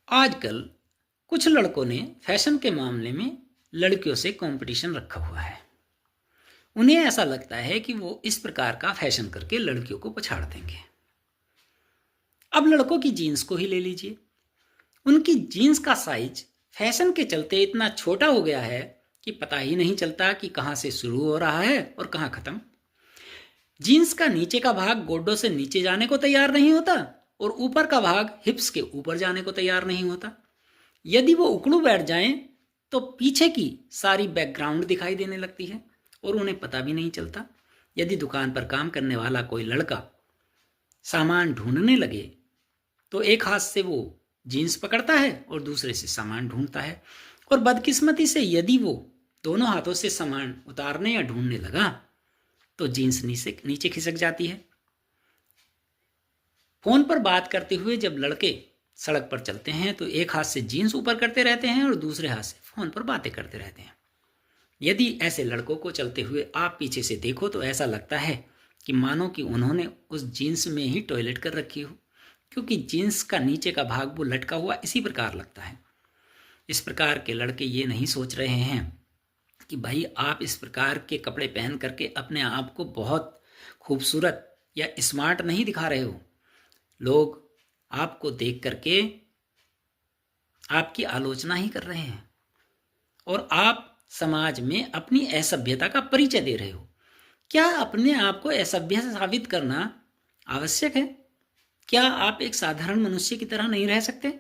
आजकल कुछ लड़कों ने फैशन के मामले में लड़कियों से कंपटीशन रखा हुआ है। उन्हें ऐसा लगता है कि वो इस प्रकार का फैशन करके लड़कियों को पछाड़ देंगे। अब लड़कों की जीन्स को ही ले लीजिए। उनकी जीन्स का साइज फैशन के चलते इतना छोटा हो गया है कि पता ही नहीं चलता कि कहाँ से शुरू हो रहा है और कहाँ खत्म। जीन्स का नीचे का भाग गोड्डों से नीचे जाने को तैयार नहीं होता और ऊपर का भाग हिप्स के ऊपर जाने को तैयार नहीं होता। यदि वो उकड़ू बैठ जाएं तो पीछे की सारी बैकग्राउंड दिखाई देने लगती है और उन्हें पता भी नहीं चलता। यदि दुकान पर काम करने वाला कोई लड़का सामान ढूंढने लगे तो एक हाथ से वो जीन्स पकड़ता है और दूसरे से सामान ढूंढता है, और बदकिस्मती से यदि वो दोनों हाथों से सामान उतारने या ढूंढने लगा तो जीन्स नीचे खिसक जाती है। फोन पर बात करते हुए जब लड़के सड़क पर चलते हैं तो एक हाथ से जीन्स ऊपर करते रहते हैं और दूसरे हाथ से फोन पर बातें करते रहते हैं। यदि ऐसे लड़कों को चलते हुए आप पीछे से देखो तो ऐसा लगता है कि मानो कि उन्होंने उस जीन्स में ही टॉयलेट कर रखी हो, क्योंकि जीन्स का नीचे का भाग वो लटका हुआ इसी प्रकार लगता है। इस प्रकार के लड़के ये नहीं सोच रहे हैं कि भाई आप इस प्रकार के कपड़े पहन करके अपने आप को बहुत खूबसूरत या स्मार्ट नहीं दिखा रहे हो। लोग आपको देख करके आपकी आलोचना ही कर रहे हैं और आप समाज में अपनी असभ्यता का परिचय दे रहे हो। क्या अपने आप को असभ्य साबित करना आवश्यक है? क्या आप एक साधारण मनुष्य की तरह नहीं रह सकते?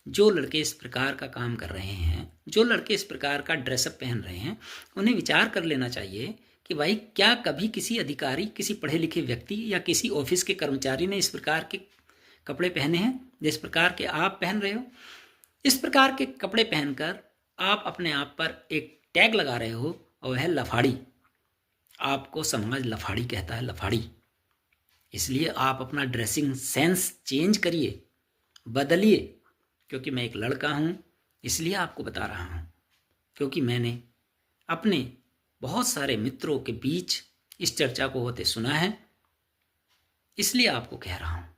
जो लड़के इस प्रकार का काम कर रहे हैं, जो लड़के इस प्रकार का ड्रेसअप पहन रहे हैं, उन्हें विचार कर लेना चाहिए कि भाई क्या कभी किसी अधिकारी, किसी पढ़े लिखे व्यक्ति या किसी ऑफिस के कर्मचारी ने इस प्रकार के कपड़े पहने हैं जिस प्रकार के आप पहन रहे हो? इस प्रकार के कपड़े पहनकर आप अपने आप पर एक टैग लगा रहे हो और वह लफाड़ी। आपको समाज लफाड़ी कहता है, लफाड़ी। इसलिए आप अपना ड्रेसिंग सेंस चेंज करिए, बदलिए। क्योंकि मैं एक लड़का हूँ इसलिए आपको बता रहा हूँ, क्योंकि मैंने अपने बहुत सारे मित्रों के बीच इस चर्चा को होते सुना है, इसलिए आपको कह रहा हूँ।